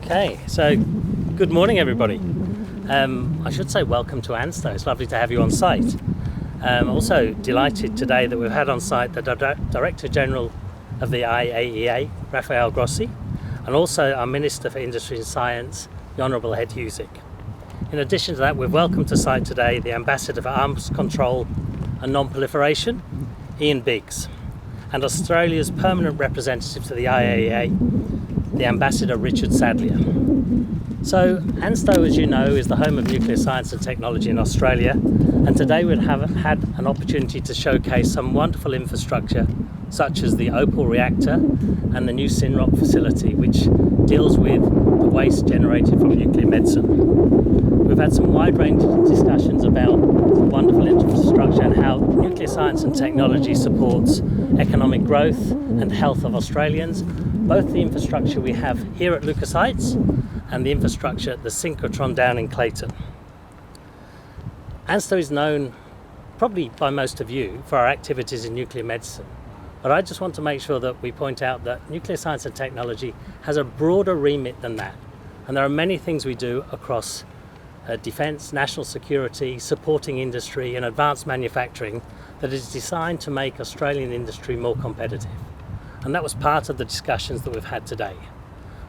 Okay, so good morning everybody. I should say welcome to ANSTO. It's lovely to have you on site. Also delighted today that we've had on site the Director General of the IAEA, Rafael Grossi, and also our Minister for Industry and Science, the Honourable Ed Husic. In addition to that, we've welcomed to site today the Ambassador for Arms Control and Non-Proliferation, Ian Biggs, and Australia's permanent representative to the IAEA, the Ambassador Richard Sadlier. So ANSTO, as you know, is the home of nuclear science and technology in Australia, and today we've had an opportunity to showcase some wonderful infrastructure such as the Opal Reactor and the new Synrock facility, which deals with the waste generated from nuclear medicine. We've had some wide-ranging discussions about wonderful infrastructure and how nuclear science and technology supports economic growth and health of Australians, both the infrastructure we have here at Lucas Heights and the infrastructure at the synchrotron down in Clayton. ANSTO is known probably by most of you for our activities in nuclear medicine, but I just want to make sure that we point out that nuclear science and technology has a broader remit than that, and there are many things we do across defence, national security, supporting industry and advanced manufacturing that is designed to make Australian industry more competitive. And that was part of the discussions that we've had today.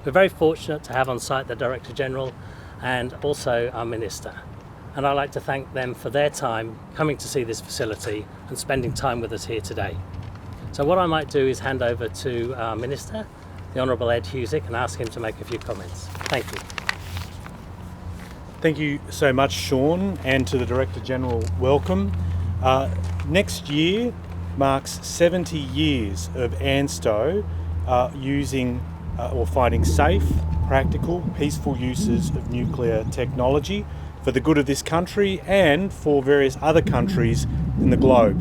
We're very fortunate to have on site the Director General and also our Minister. And I'd like to thank them for their time coming to see this facility and spending time with us here today. So what I might do is hand over to our Minister, the Honourable Ed Husic, and ask him to make a few comments. Thank you. Thank you so much, Sean, and to the Director General, welcome. Next year marks 70 years of ANSTO using or finding safe, practical, peaceful uses of nuclear technology for the good of this country and for various other countries in the globe.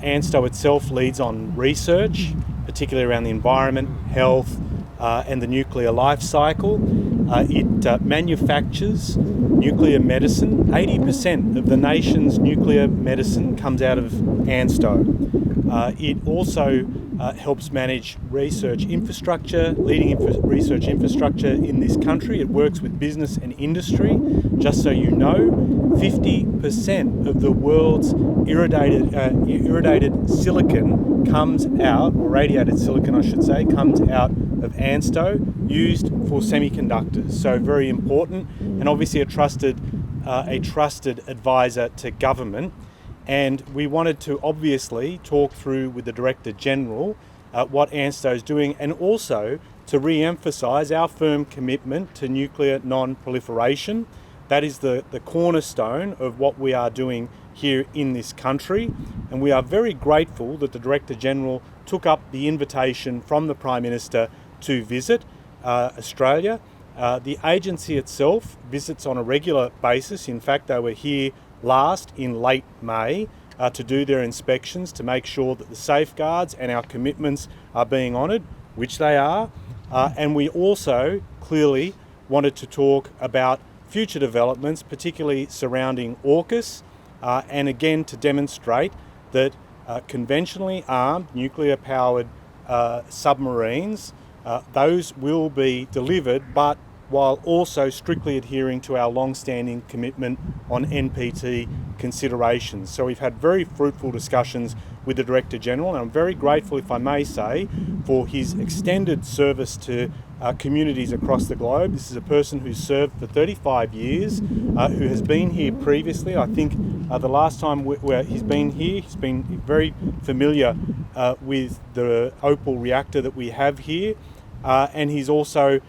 ANSTO itself leads on research, particularly around the environment, health, and the nuclear life cycle. It manufactures nuclear medicine. 80% of the nation's nuclear medicine comes out of ANSTO. It also helps manage research infrastructure, leading research infrastructure in this country. It works with business and industry. Just so you know, 50% of the world's irradiated silicon comes out, or radiated silicon I should say, comes out of ANSTO, used for semiconductors. So very important, and obviously a trusted advisor to government. And we wanted to obviously talk through with the Director General what ANSTO is doing, and also to re-emphasise our firm commitment to nuclear non-proliferation. That is the cornerstone of what we are doing here in this country, and we are very grateful that the Director General took up the invitation from the Prime Minister to visit Australia. The agency itself visits on a regular basis. In fact, they were here last in late May to do their inspections to make sure that the safeguards and our commitments are being honoured, which they are. And we also clearly wanted to talk about future developments, particularly surrounding AUKUS, and again to demonstrate that conventionally armed nuclear-powered submarines, those will be delivered, but while also strictly adhering to our long-standing commitment on NPT considerations. So we've had very fruitful discussions with the Director General, and I'm very grateful, if I may say, for his extended service to communities across the globe. This is a person who's served for 35 years, who has been here previously. I think the last time he's been here, he's been very familiar with the Opal Reactor that we have here, and he's also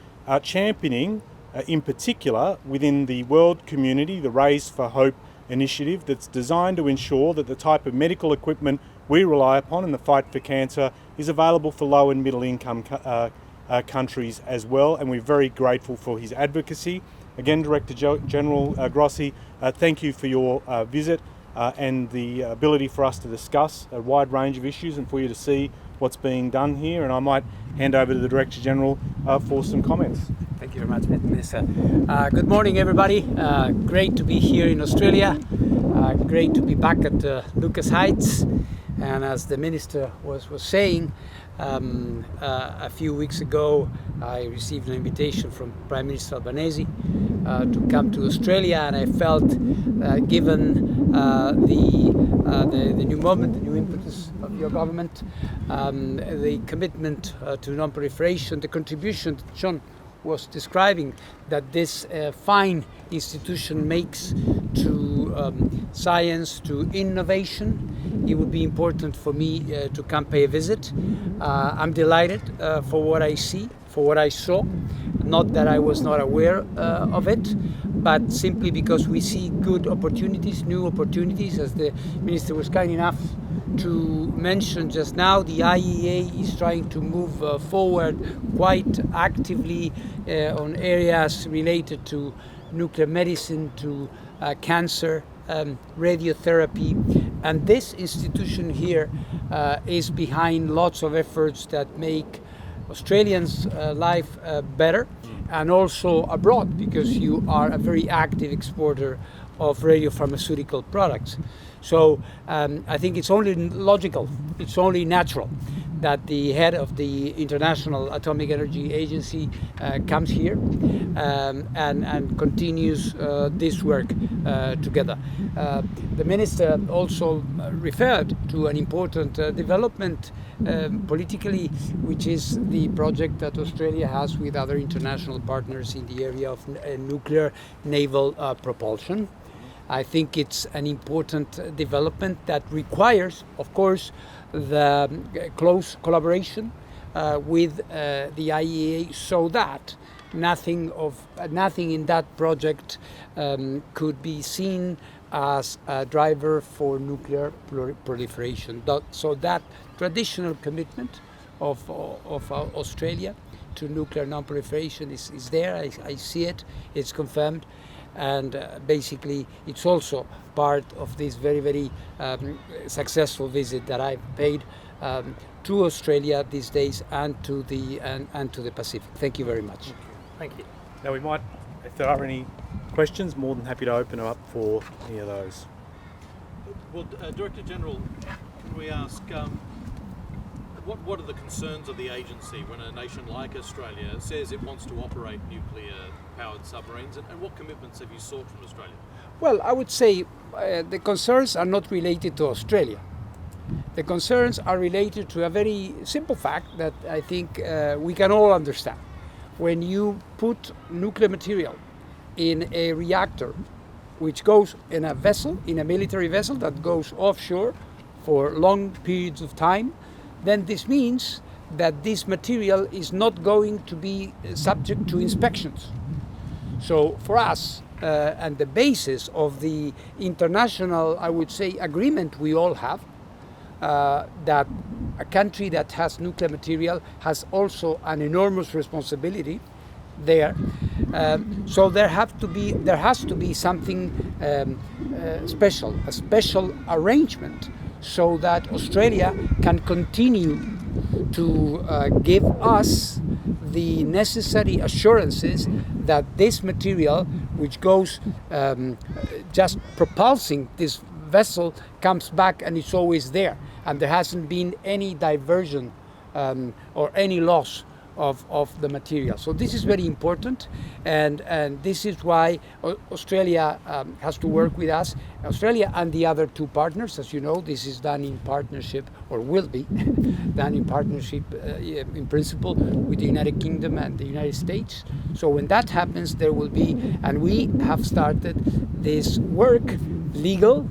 championing, in particular, within the world community, the Raise for Hope initiative that's designed to ensure that the type of medical equipment we rely upon in the fight for cancer is available for low and middle income countries as well, and we're very grateful for his advocacy. Again, Director General Grossi, thank you for your visit and the ability for us to discuss a wide range of issues and for you to see what's being done here. And I might hand over to the Director General for some comments. Thank you very much, Minister. Good morning, everybody. Great to be here in Australia. Great to be back at Lucas Heights. And as the Minister was saying, A few weeks ago, I received an invitation from Prime Minister Albanese to come to Australia, and I felt, given the new moment, the new impetus of your government, the commitment to non-proliferation, the contribution that John was describing, that this fine institution makes to science, to innovation, it would be important for me to come pay a visit. I'm delighted for what I see, for what I saw. Not that I was not aware of it, but simply because we see good opportunities, new opportunities, as the Minister was kind enough to mention just now. The IEA is trying to move forward quite actively on areas related to nuclear medicine, to cancer, radiotherapy, and this institution here is behind lots of efforts that make Australians' life better, and also abroad, because you are a very active exporter of radiopharmaceutical products. So I think it's only logical, it's only natural that the head of the International Atomic Energy Agency comes here and continues this work together. The Minister also referred to an important development politically, which is the project that Australia has with other international partners in the area of nuclear naval propulsion. I think it's an important development that requires, of course, the close collaboration with the IEA, so that nothing in that project could be seen as a driver for nuclear proliferation. So that traditional commitment of Australia to nuclear non-proliferation is there. I see it, it's confirmed. And basically, it's also part of this very, very successful visit that I paid to Australia these days and to the Pacific. Thank you very much. Thank you. Now we might, if there are any questions, more than happy to open them up for any of those. Well, Director General, can we ask, what are the concerns of the agency when a nation like Australia says it wants to operate nuclear-powered submarines, and what commitments have you sought from Australia? Well, I would say the concerns are not related to Australia. The concerns are related to a very simple fact that I think we can all understand. When you put nuclear material in a reactor, which goes in a vessel, in a military vessel that goes offshore for long periods of time, then this means that this material is not going to be subject to inspections. So for us, and the basis of the international, I would say, agreement we all have, that a country that has nuclear material has also an enormous responsibility there. So there has to be something special, a special arrangement, so that Australia can continue to give us the necessary assurances that this material, which goes just propulsing this vessel, comes back and it's always there, and there hasn't been any diversion or any loss of the material. So this is very important, and this is why Australia has to work with us. Australia and the other two partners, as you know, this is done in partnership, or will be done in partnership in principle with the United Kingdom and the United States. So when that happens, there will be, and we have started this work, legal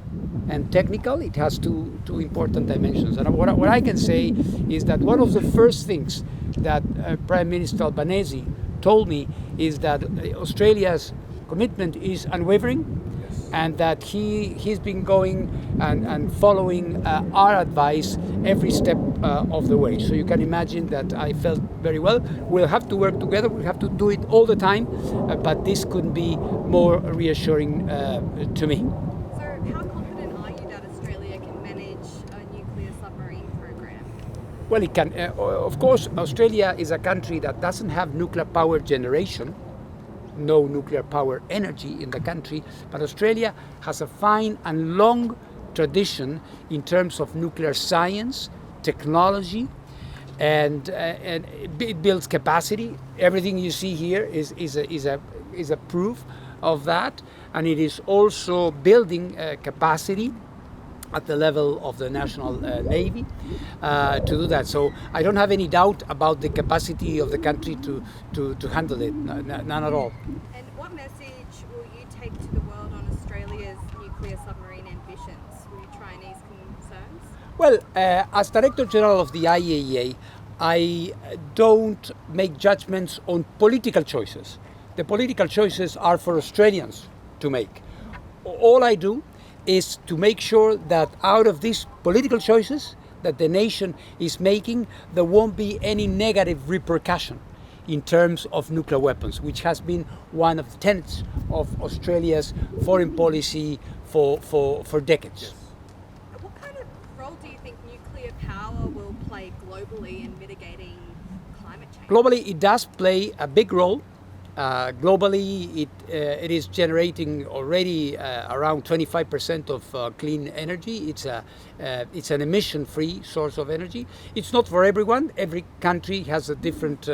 and technical. It has two important dimensions. And what I can say is that one of the first things that Prime Minister Albanese told me is that Australia's commitment is unwavering, and that he's been going and following our advice every step of the way. So you can imagine that I felt very well. We'll have to work together, we'll have to do it all the time, but this couldn't be more reassuring to me. How confident are you that Australia can manage a nuclear submarine program? Well, it can. Of course, Australia is a country that doesn't have nuclear power generation, no nuclear power energy in the country, but Australia has a fine and long tradition in terms of nuclear science, technology, and it builds capacity. Everything you see here is a proof of that, and it is also building capacity at the level of the national navy to do that. So I don't have any doubt about the capacity of the country to handle it. None at all. And what message will you take to the world on Australia's nuclear submarine ambitions? Will you try and ease concerns? Well, as Director General of the IAEA, I don't make judgments on political choices. The political choices are for Australians to make. All I do is to make sure that out of these political choices that the nation is making, there won't be any negative repercussion in terms of nuclear weapons, which has been one of the tenets of Australia's foreign policy for decades. What kind of role do you think nuclear power will play globally in mitigating climate change? Globally, it does play a big role. Globally, it is generating already around 25% of clean energy. It's an emission-free source of energy. It's not for everyone. Every country has a different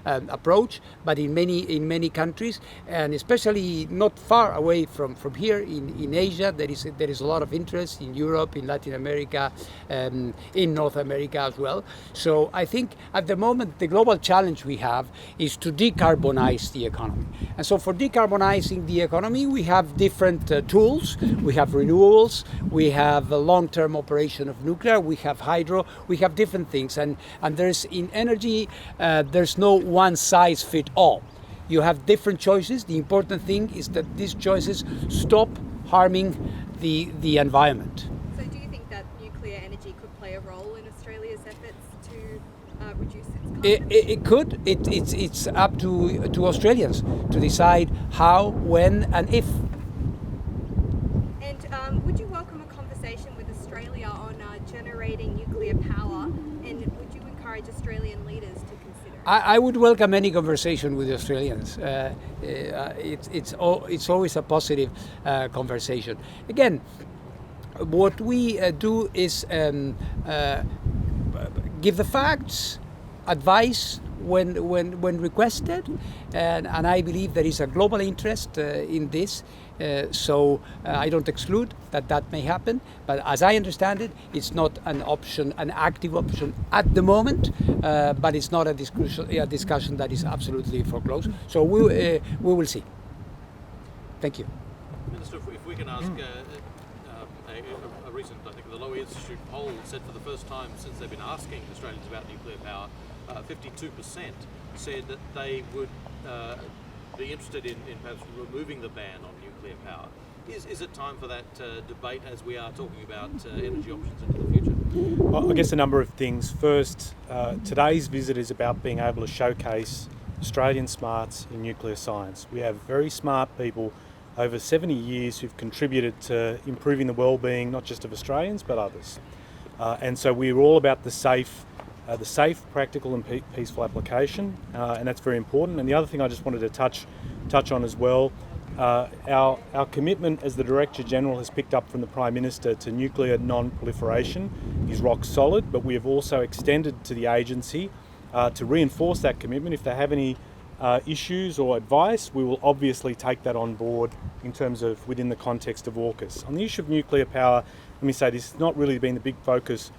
approach, but in many countries, and especially not far away from here in Asia, there is a lot of interest in Europe, in Latin America, in North America as well. So I think at the moment the global challenge we have is to decarbonize the economy. And so for decarbonizing the economy, we have different tools. We have renewables, we have a long-term operation of nuclear, we have hydro, we have different things. And there's in energy, there's no one size fit all. You have different choices. The important thing is that these choices stop harming the environment. So do you think that nuclear energy could play a role in Australia's efforts to reduce its carbon It could. It's up to Australians to decide how, when, and if. And would you welcome a conversation with Australia on generating nuclear power? And would you encourage Australian leaders to consider it? I would welcome any conversation with Australians. It's always a positive conversation. Again, what we do is give the facts, advice when requested, and I believe there is a global interest in this. So I don't exclude that may happen, but as I understand it, it's not an option, an active option at the moment, but it's not a discussion that is absolutely foreclosed. So we will see. Thank you. Minister, if we can ask a recent, I think the Lowy Institute poll said for the first time since they've been asking Australians about nuclear power, 52% said that they would be interested in perhaps removing the ban on nuclear power. Is it time for that debate as we are talking about energy options into the future? Well, I guess a number of things. First, today's visit is about being able to showcase Australian smarts in nuclear science. We have very smart people over 70 years who've contributed to improving the well-being not just of Australians but others. And so we're all about the safe, practical and peaceful application, and that's very important. And the other thing I just wanted to touch on as well, our commitment as the Director General has picked up from the Prime Minister to nuclear non-proliferation is rock solid, but we have also extended to the agency to reinforce that commitment. If they have any issues or advice, we will obviously take that on board in terms of within the context of AUKUS. On the issue of nuclear power, let me say this has not really been the big focus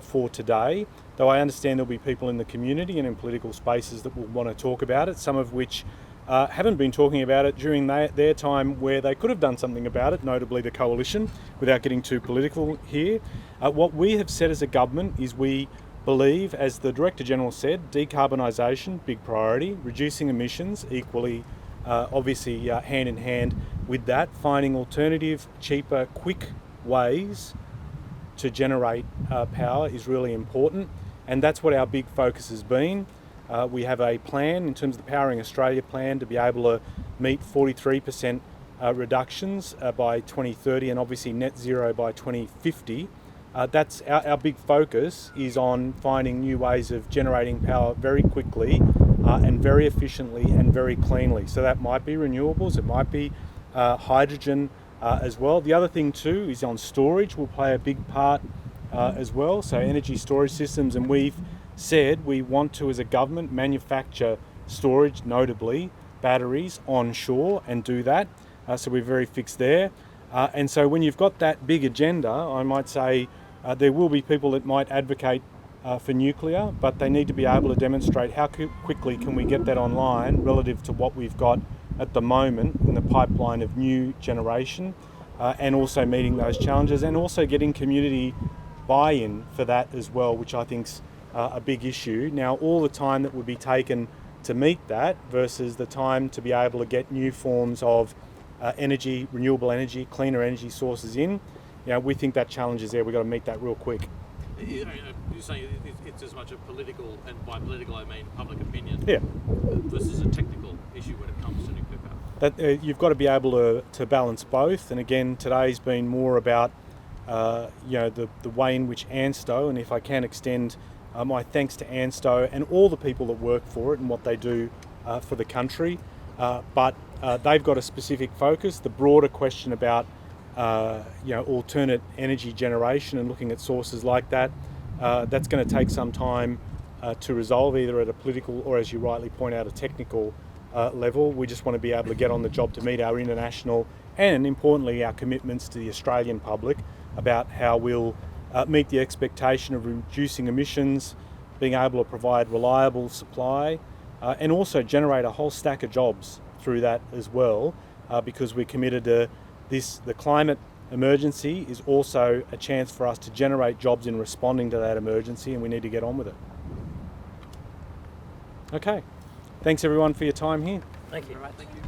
for today, though I understand there'll be people in the community and in political spaces that will want to talk about it, some of which haven't been talking about it during their time where they could have done something about it, notably the coalition, without getting too political here. What we have said as a government is we believe, as the Director General said, decarbonisation, big priority, reducing emissions, equally obviously hand in hand with that, finding alternative, cheaper, quick ways to generate power is really important, and that's what our big focus has been. We have a plan in terms of the Powering Australia plan to be able to meet 43% reductions by 2030 and obviously net zero by 2050. That's our big focus is on finding new ways of generating power very quickly and very efficiently and very cleanly. So that might be renewables, it might be hydrogen as well. The other thing too is on storage will play a big part as well. So energy storage systems, and we've said we want to, as a government, manufacture storage, notably batteries, onshore and do that. So we're very fixed there. And so when you've got that big agenda, I might say there will be people that might advocate for nuclear, but they need to be able to demonstrate how quickly can we get that online relative to what we've got at the moment in the pipeline of new generation, and also meeting those challenges and also getting community buy-in for that as well, which I think's a big issue. Now, all the time that would be taken to meet that versus the time to be able to get new forms of energy, renewable energy, cleaner energy sources in, we think that challenge is there. We've got to meet that real quick. You're saying it's as much a political, and by political I mean public opinion, Yeah. versus a technical issue when it comes to nuclear power. That you've got to be able to balance both. And again, today's been more about the way in which ANSTO, and if I can extend my thanks to ANSTO and all the people that work for it and what they do for the country, but they've got a specific focus. The broader question about alternate energy generation and looking at sources like that, that's going to take some time to resolve, either at a political or, as you rightly point out, a technical level. We just want to be able to get on the job to meet our international and, importantly, our commitments to the Australian public about how we'll meet the expectation of reducing emissions, being able to provide reliable supply, and also generate a whole stack of jobs through that as well, because we're committed to this. The climate emergency is also a chance for us to generate jobs in responding to that emergency, and we need to get on with it. Okay, thanks everyone for your time here. Thank you. All right, thank you.